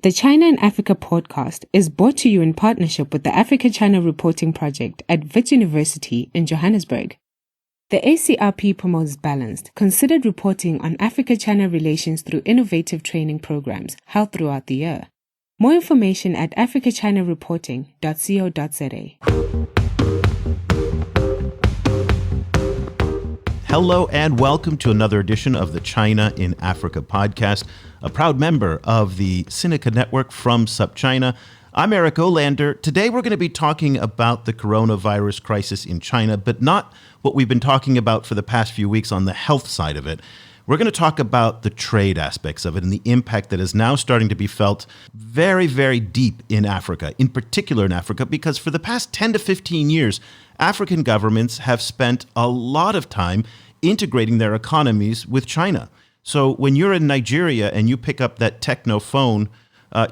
The China and Africa podcast is brought to you in partnership with the Africa-China Reporting Project at Wits University in Johannesburg. The ACRP promotes balanced, considered reporting on Africa-China relations through innovative training programs held throughout the year. More information at africachinareporting.co.za. Hello and welcome to another edition of the China in Africa podcast, a proud member of the Sinica Network from SupChina. I'm Eric Olander. Today we're going to be talking about the coronavirus crisis in China, but not what we've been talking about for the past few weeks on the health side of it. We're going to talk about the trade aspects of it and the impact that is now starting to be felt very, very deep in Africa, in particular in Africa, because for the past 10 to 15 years, African governments have spent a lot of time integrating their economies with China. So when you're in Nigeria and you pick up that techno phone,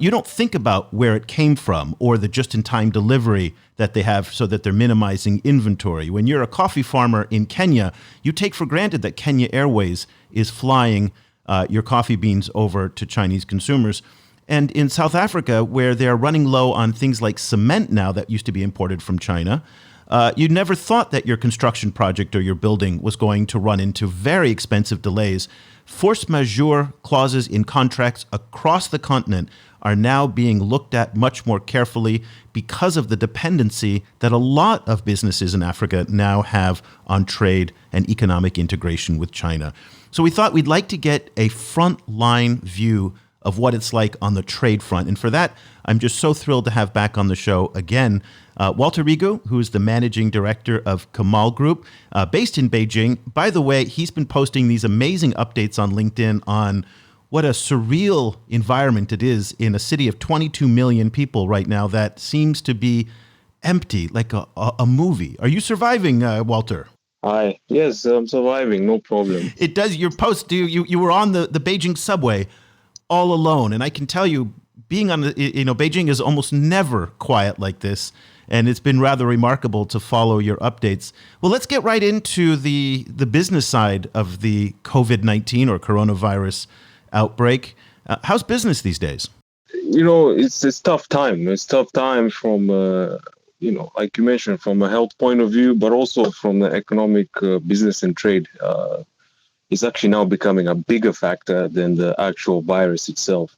you don't think about where it came from or the just-in-time delivery that they have so that they're minimizing inventory. When you're a coffee farmer in Kenya, you take for granted that Kenya Airways is flying your coffee beans over to Chinese consumers. And in South Africa, where they're running low on things like cement now that used to be imported from China, you never thought that your construction project or your building was going to run into very expensive delays. Force majeure clauses in contracts across the continent are now being looked at much more carefully because of the dependency that a lot of businesses in Africa now have on trade and economic integration with China. So we thought we'd like to get a frontline view of what it's like on the trade front. And for that, I'm just so thrilled to have back on the show again, Walter Rigu, who is the managing director of Kamal Group, based in Beijing. By the way, he's been posting these amazing updates on LinkedIn on what a surreal environment it is in a city of 22 million people right now that seems to be empty, like a movie. Are you surviving, Walter? Hi. Yes, I'm surviving. No problem. It does. Your post, you were on the Beijing subway all alone. And I can tell you, being on Beijing is almost never quiet like this. And it's been rather remarkable to follow your updates. Well, let's get right into the business side of the COVID-19 or coronavirus outbreak. How's business these days? It's tough time. It's tough time from, like you mentioned, from a health point of view, but also from the economic business and trade. It's actually now becoming a bigger factor than the actual virus itself.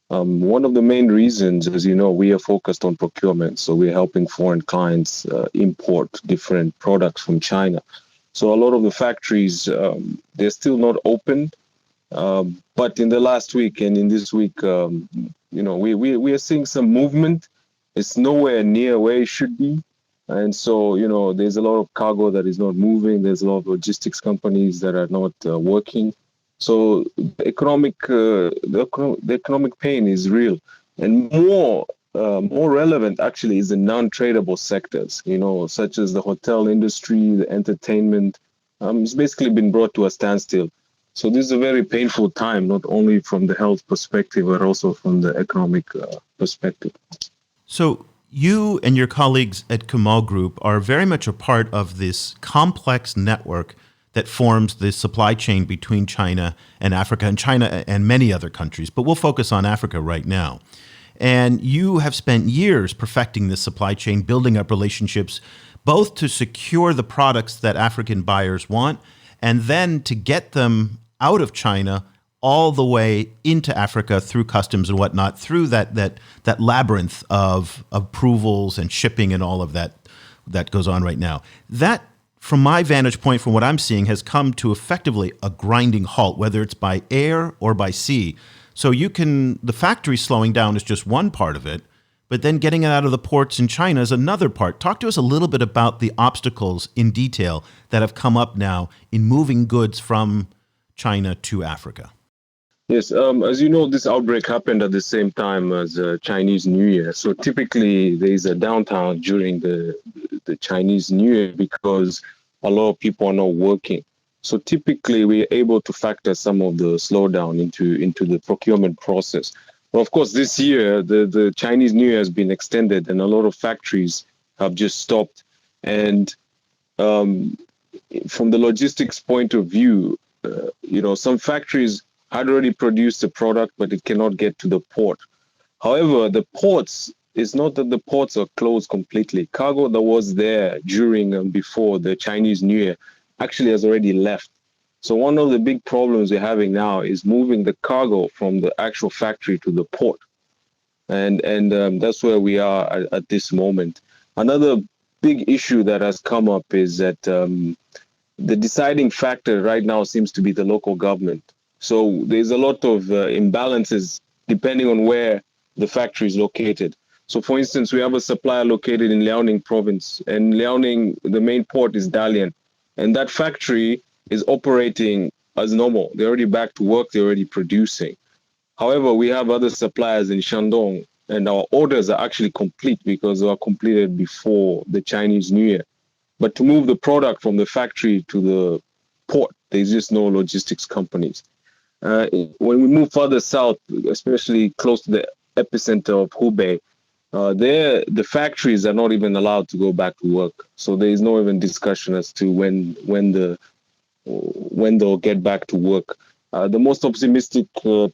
One of the main reasons, as you know, we are focused on procurement. So we're helping foreign clients import different products from China. So a lot of the factories, they're still not open. But in the last week and in this week, we are seeing some movement. It's nowhere near where it should be. And so, there's a lot of cargo that is not moving. There's a lot of logistics companies that are not working. So the economic pain is real. And more relevant, actually, is the non-tradable sectors, such as the hotel industry, the entertainment. It's basically been brought to a standstill. So this is a very painful time, not only from the health perspective, but also from the economic perspective. So you and your colleagues at Kamal Group are very much a part of this complex network that forms the supply chain between China and Africa and many other countries. But we'll focus on Africa right now. And you have spent years perfecting this supply chain, building up relationships, both to secure the products that African buyers want, and then to get them out of China all the way into Africa through customs and whatnot, through that labyrinth of approvals and shipping and all of that goes on right now. That, from my vantage point, from what I'm seeing, has come to effectively a grinding halt, whether it's by air or by sea. So the factory slowing down is just one part of it, but then getting it out of the ports in China is another part. Talk to us a little bit about the obstacles in detail that have come up now in moving goods from China to Africa. Yes, as you know, this outbreak happened at the same time as Chinese New Year. So typically there is a downtime during the Chinese New Year because a lot of people are not working. So typically we're able to factor some of the slowdown into the procurement process. But of course, this year, the Chinese New Year has been extended and a lot of factories have just stopped. And from the logistics point of view, some factories had already produced the product, but it cannot get to the port. However, the ports, it's not that the ports are closed completely. Cargo that was there during and before the Chinese New Year actually has already left. So one of the big problems we're having now is moving the cargo from the actual factory to the port. And that's where we are at this moment. Another big issue that has come up is that the deciding factor right now seems to be the local government. So there's a lot of imbalances depending on where the factory is located. So, for instance, we have a supplier located in Liaoning province, and Liaoning, the main port is Dalian, and that factory is operating as normal. They're already back to work. They're already producing. However, we have other suppliers in Shandong, and our orders are actually complete because they were completed before the Chinese New Year. But to move the product from the factory to the port, there's just no logistics companies. When we move further south, especially close to the epicenter of Hubei, there the factories are not even allowed to go back to work. So there is no even discussion as to when they'll get back to work. The most optimistic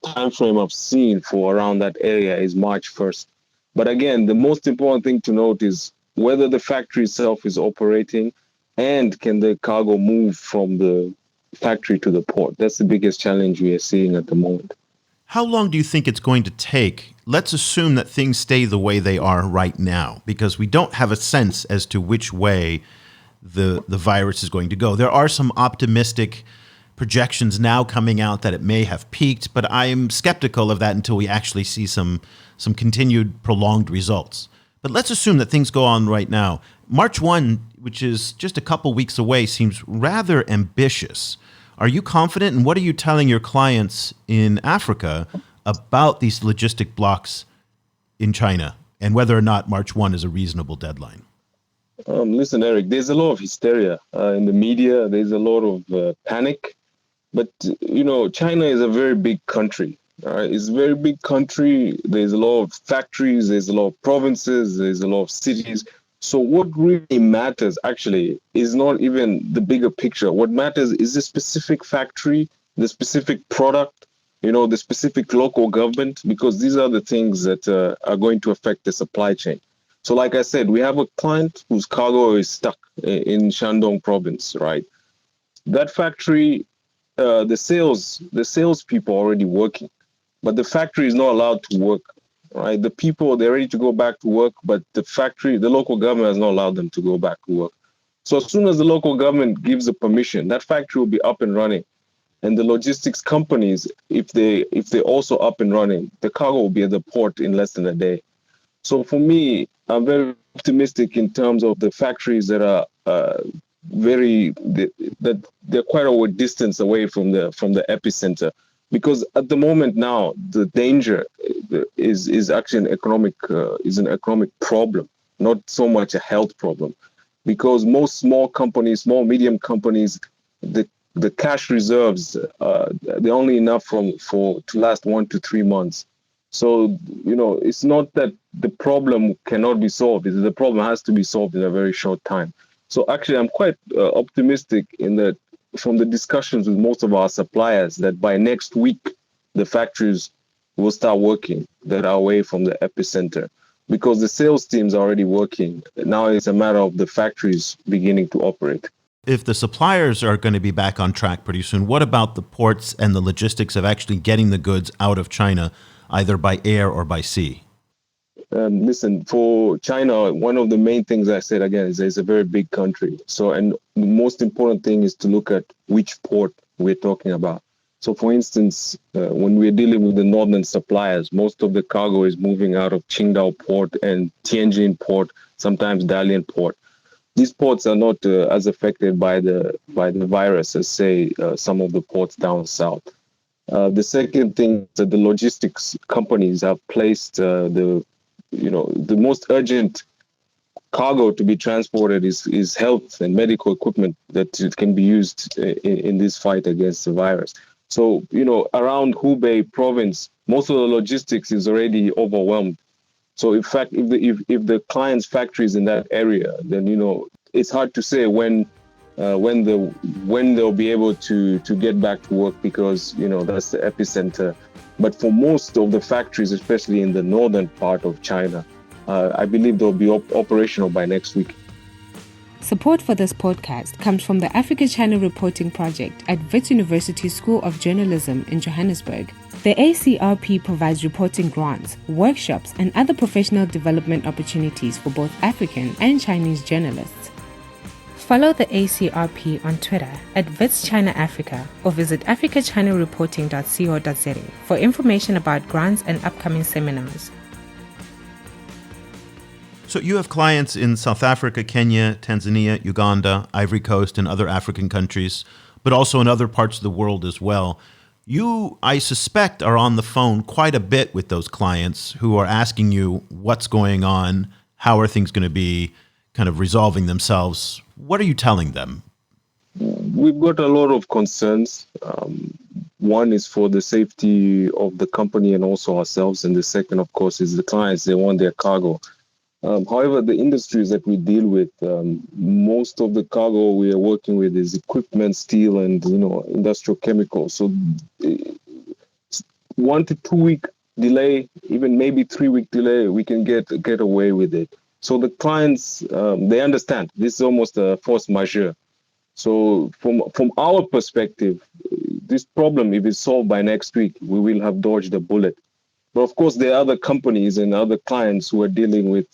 time frame I've seen for around that area is March 1st. But again, the most important thing to note is whether the factory itself is operating and can the cargo move from the factory to the port. That's the biggest challenge we are seeing at the moment. How long do you think it's going to take? Let's assume that things stay the way they are right now, because we don't have a sense as to which way the virus is going to go. There are some optimistic projections now coming out that it may have peaked, but I am skeptical of that until we actually see some continued prolonged results. But let's assume that things go on right now. March 1, which is just a couple weeks away, seems rather ambitious. Are you confident, and what are you telling your clients in Africa about these logistic blocks in China and whether or not March 1 is a reasonable deadline? Listen, Eric, there's a lot of hysteria in the media. There's a lot of panic. But, China is a very big country. It's a very big country. There's a lot of factories. There's a lot of provinces. There's a lot of cities. So what really matters actually is not even the bigger picture. What matters is the specific factory, the specific product, the specific local government, because these are the things that are going to affect the supply chain. So like I said, we have a client whose cargo is stuck in Shandong province, right? That factory, the sales people are already working, but the factory is not allowed to work. Right, the people, they're ready to go back to work, but the local government has not allowed them to go back to work. So as soon as the local government gives the permission, that factory will be up and running. And the logistics companies, if they're also up and running, the cargo will be at the port in less than a day. So for me, I'm very optimistic in terms of the factories that are that they're quite a distance away from the epicenter. Because at the moment now, the danger is actually an economic problem, not so much a health problem. Because most small medium companies, the cash reserves they're only enough to last 1 to 3 months. So it's not that the problem cannot be solved; the problem has to be solved in a very short time. So actually, I'm quite optimistic in that. From the discussions with most of our suppliers, that by next week, the factories will start working that are away from the epicenter, because the sales teams are already working. Now it's a matter of the factories beginning to operate. If the suppliers are going to be back on track pretty soon, what about the ports and the logistics of actually getting the goods out of China, either by air or by sea? Listen, for China, one of the main things I said again is it's a very big country. So, and the most important thing is to look at which port we're talking about. So, for instance, when we're dealing with the northern suppliers, most of the cargo is moving out of Qingdao port and Tianjin port, sometimes Dalian port. These ports are not as affected by the virus as, say, some of the ports down south. The second thing is that the logistics companies have placed the most urgent cargo to be transported is health and medical equipment that can be used in this fight against the virus. So, around Hubei province, most of the logistics is already overwhelmed. So, in fact, if the client's factory is in that area, then, it's hard to say when they'll be able to get back to work, because, that's the epicenter But for most of the factories, especially in the northern part of China, I believe they'll be operational by next week. Support for this podcast comes from the Africa-China Reporting Project at Wits University School of Journalism in Johannesburg. The ACRP provides reporting grants, workshops, and other professional development opportunities for both African and Chinese journalists. Follow the ACRP on Twitter at Wits China Africa or visit africachinareporting.co.za for information about grants and upcoming seminars. So you have clients in South Africa, Kenya, Tanzania, Uganda, Ivory Coast, and other African countries, but also in other parts of the world as well. You, I suspect, are on the phone quite a bit with those clients who are asking you what's going on, how are things going to be kind of resolving themselves. What are you telling them? We've got a lot of concerns. One is for the safety of the company and also ourselves. And the second, of course, is the clients. They want their cargo. However, the industries that we deal with, most of the cargo we are working with is equipment, steel, and industrial chemicals. So 1 to 2 week delay, even maybe 3 week delay, we can get away with it. So the clients, they understand this is almost a force majeure. So from our perspective, this problem, if it's solved by next week, we will have dodged a bullet. But of course, there are other companies and other clients who are dealing with,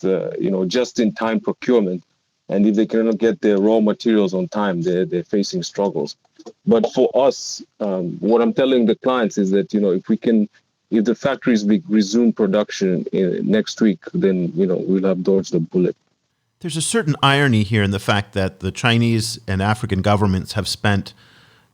just-in-time procurement. And if they cannot get their raw materials on time, they're facing struggles. But for us, what I'm telling the clients is that, if the factories resume production next week, then, we'll have dodged the bullet. There's a certain irony here in the fact that the Chinese and African governments have spent,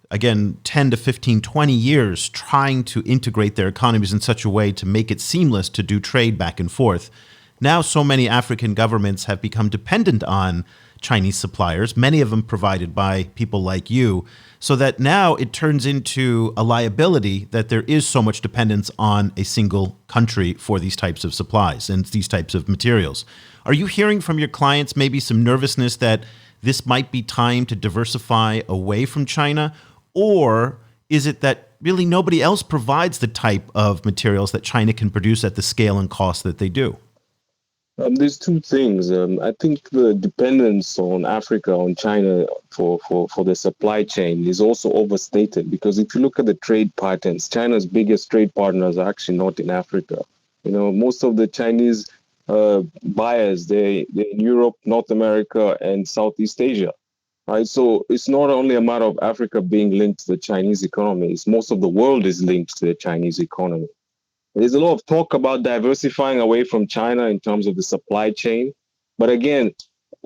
again, 10 to 15, 20 years trying to integrate their economies in such a way to make it seamless to do trade back and forth. Now, so many African governments have become dependent on Chinese suppliers, many of them provided by people like you, so that now it turns into a liability that there is so much dependence on a single country for these types of supplies and these types of materials. Are you hearing from your clients maybe some nervousness that this might be time to diversify away from China? Or is it that really nobody else provides the type of materials that China can produce at the scale and cost that they do? There's two things. I think the dependence on Africa, on China for the supply chain is also overstated, because if you look at the trade patterns, China's biggest trade partners are actually not in Africa. Most of the Chinese buyers, they're in Europe, North America, and Southeast Asia. Right, so it's not only a matter of Africa being linked to the Chinese economy. It's most of the world is linked to the Chinese economy. There's a lot of talk about diversifying away from China in terms of the supply chain. But again,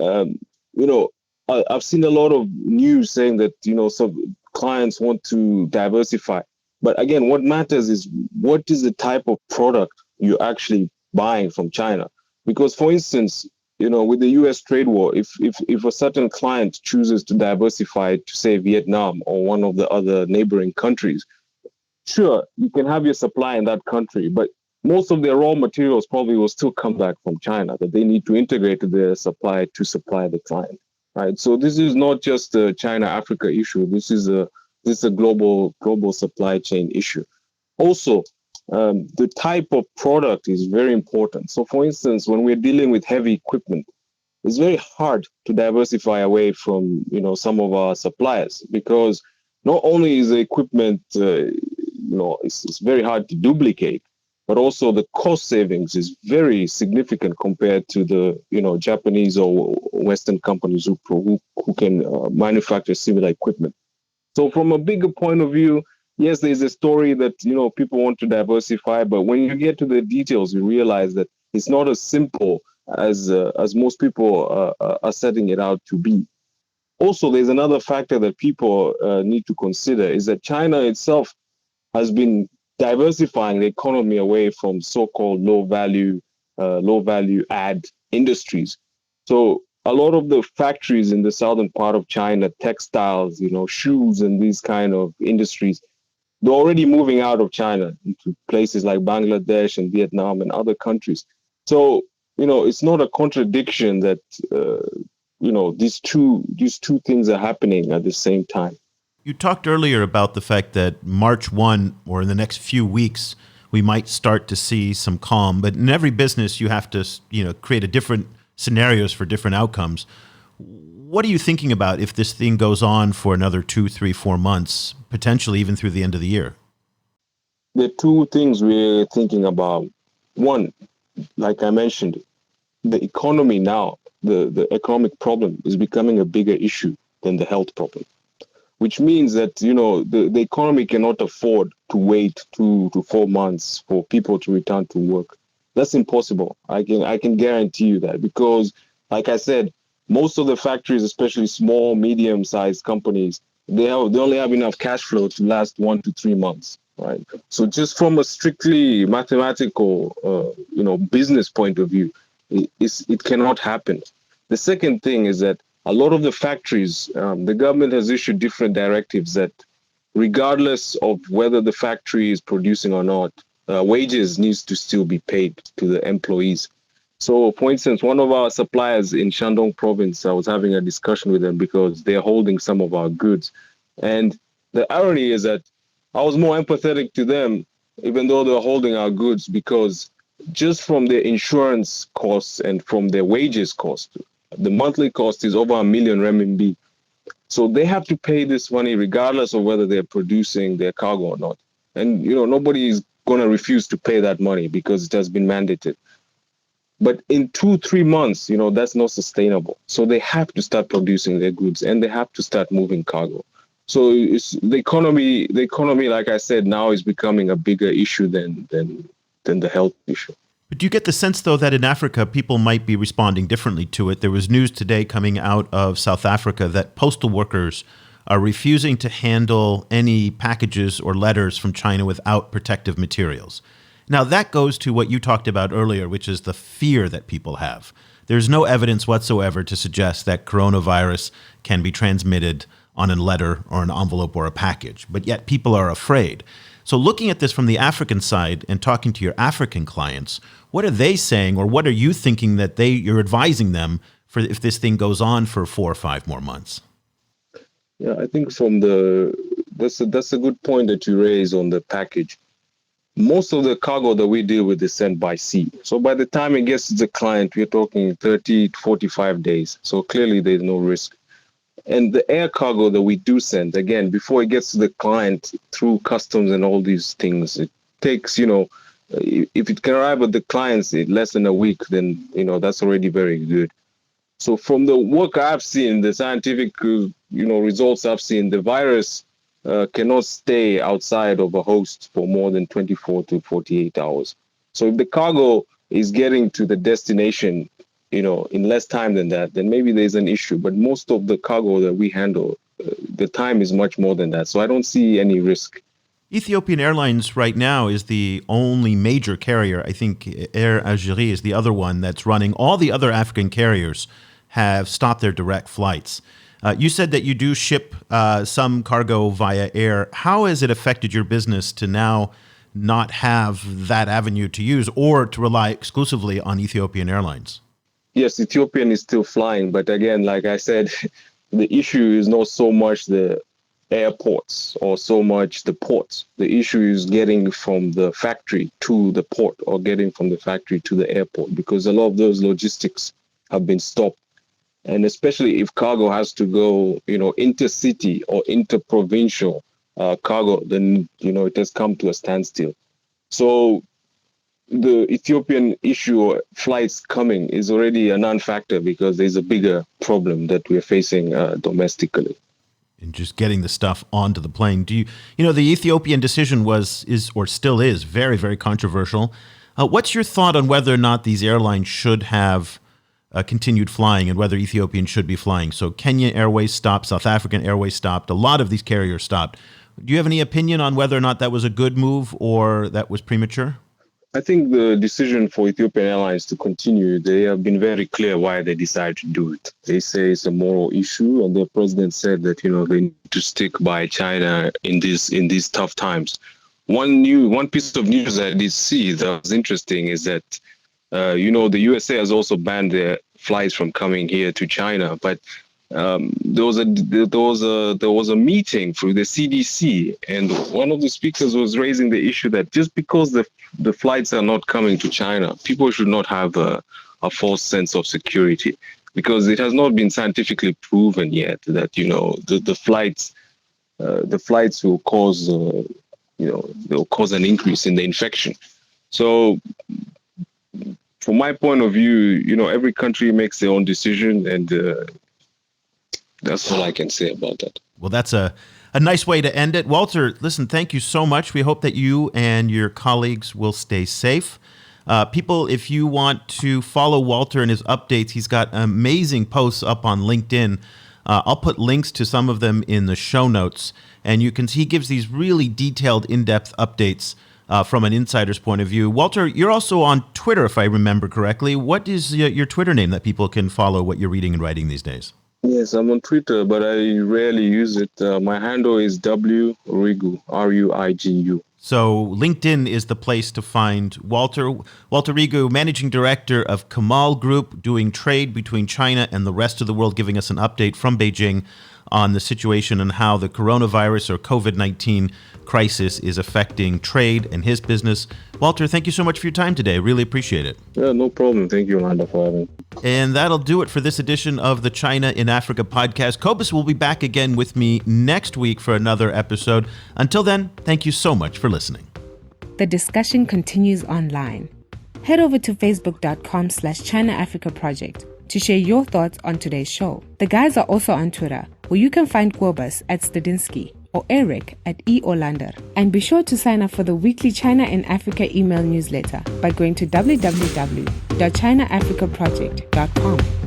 I've seen a lot of news saying that, some clients want to diversify. But again, what matters is what is the type of product you're actually buying from China. Because, for instance, with the U.S. trade war, if a certain client chooses to diversify to, say, Vietnam or one of the other neighboring countries, sure, you can have your supply in that country, but most of their raw materials probably will still come back from China that they need to integrate their supply to supply the client, right? So this is not just a China-Africa issue. This is a global supply chain issue. Also, the type of product is very important. So, for instance, when we're dealing with heavy equipment, it's very hard to diversify away from some of our suppliers, because not only is the equipment it's very hard to duplicate, but also the cost savings is very significant compared to the Japanese or Western companies who can manufacture similar equipment. So from a bigger point of view, yes, there's a story that people want to diversify, but when you get to the details, you realize that it's not as simple as most people are setting it out to be. Also, there's another factor that people need to consider, is that China itself has been diversifying the economy away from so-called low value add industries. So a lot of the factories in the southern part of China, textiles, shoes and these kind of industries, they're already moving out of China into places like Bangladesh and Vietnam and other countries. So, it's not a contradiction that, these two things are happening at the same time. You talked earlier about the fact that March 1, or in the next few weeks, we might start to see some calm. But in every business, you have to, create a different scenarios for different outcomes. What are you thinking about if this thing goes on for another 2, 3, 4 months, potentially even through the end of the year? The two things we're thinking about. One, like I mentioned, the economy now, the economic problem is becoming a bigger issue than the health problem, which means that, the economy cannot afford to wait 2 to 4 months for people to return to work. That's impossible. I can guarantee you that, because, like I said, most of the factories, especially small, medium-sized companies, they only have enough cash flow to last 1 to 3 months, right? So just from a strictly mathematical, business point of view, it cannot happen. The second thing is that a lot of the factories, the government has issued different directives that, regardless of whether the factory is producing or not, wages needs to still be paid to the employees. So, for instance, one of our suppliers in Shandong province, I was having a discussion with them because they're holding some of our goods. And the irony is that I was more empathetic to them, even though they're holding our goods, because just from their insurance costs and from their wages cost, the monthly cost is over 1 million renminbi. So they have to pay this money regardless of whether they're producing their cargo or not. And, nobody is going to refuse to pay that money because it has been mandated. But in 2, 3 months, that's not sustainable. So they have to start producing their goods and they have to start moving cargo. So it's the economy, like I said, now is becoming a bigger issue than the health issue. But do you get the sense, though, that in Africa, people might be responding differently to it? There was news today coming out of South Africa that postal workers are refusing to handle any packages or letters from China without protective materials. Now, that goes to what you talked about earlier, which is the fear that people have. There's no evidence whatsoever to suggest that coronavirus can be transmitted on a letter or an envelope or a package, but yet people are afraid. So looking at this from the African side and talking to your African clients, what are they saying, or what are you thinking that you're advising them for if this thing goes on for 4 or 5 more months? Yeah, I think that's a good point that you raise on the package. Most of the cargo that we deal with is sent by sea. So by the time it gets to the client, we're talking 30 to 45 days. So clearly there's no risk. And the air cargo that we do send, again, before it gets to the client through customs and all these things, it takes, if it can arrive at the clients in less than a week, then, that's already very good. So from the work I've seen, the scientific, results I've seen, the virus cannot stay outside of a host for more than 24 to 48 hours. So if the cargo is getting to the destination, in less time than that, then maybe there's an issue. But most of the cargo that we handle, the time is much more than that. So I don't see any risk. Ethiopian Airlines right now is the only major carrier. I think Air Algérie is the other one that's running. All the other African carriers have stopped their direct flights. You said that you do ship some cargo via air. How has it affected your business to now not have that avenue to use or to rely exclusively on Ethiopian Airlines? Yes, Ethiopian is still flying. But again, like I said, the issue is not so much the airports or so much the ports. The issue is getting from the factory to the port or getting from the factory to the airport, because a lot of those logistics have been stopped. And especially if cargo has to go, intercity or interprovincial cargo, then, it has come to a standstill. So the Ethiopian issue or flights coming is already a non-factor because there's a bigger problem that we're facing domestically. And just getting the stuff onto the plane. The Ethiopian decision is or still is very, very controversial. What's your thought on whether or not these airlines should have continued flying and whether Ethiopian should be flying? So Kenya Airways stopped, South African Airways stopped, a lot of these carriers stopped. Do you have any opinion on whether or not that was a good move or that was premature? I think the decision for Ethiopian Airlines to continue, they have been very clear why they decided to do it. They say it's a moral issue, and their president said that, they need to stick by China in these tough times. One piece of news I did see that was interesting is that, the USA has also banned their flights from coming here to China, but there was a meeting through the CDC, and one of the speakers was raising the issue that just because the flights are not coming to China, people should not have a false sense of security, because it has not been scientifically proven yet that the flights will cause they'll cause an increase in the infection. So from my point of view, every country makes their own decision, and that's all I can say about that. Well, that's a nice way to end it. Walter, listen, thank you so much. We hope that you and your colleagues will stay safe. People, if you want to follow Walter and his updates, he's got amazing posts up on LinkedIn. I'll put links to some of them in the show notes. And you can see he gives these really detailed, in-depth updates from an insider's point of view. Walter, you're also on Twitter, if I remember correctly. What is your Twitter name that people can follow what you're reading and writing these days? Yes, I'm on Twitter, but I rarely use it. My handle is WRigu, RUIGU. So LinkedIn is the place to find Walter. Walter Rigu, Managing Director of Kamal Group, doing trade between China and the rest of the world, giving us an update from Beijing on the situation and how the coronavirus or COVID-19 crisis is affecting trade and his business. Walter, thank you so much for your time today. Really appreciate it. Yeah, no problem. Thank you, Amanda, for having me. And that'll do it for this edition of the China in Africa podcast. Cobus will be back again with me next week for another episode. Until then, thank you so much for listening. The discussion continues online. Head over to facebook.com/China Africa Project to share your thoughts on today's show. The guys are also on Twitter, where you can find Kobus at Stadinsky or Eric at eOlander. And be sure to sign up for the weekly China in Africa email newsletter by going to www.chinaafricaproject.com.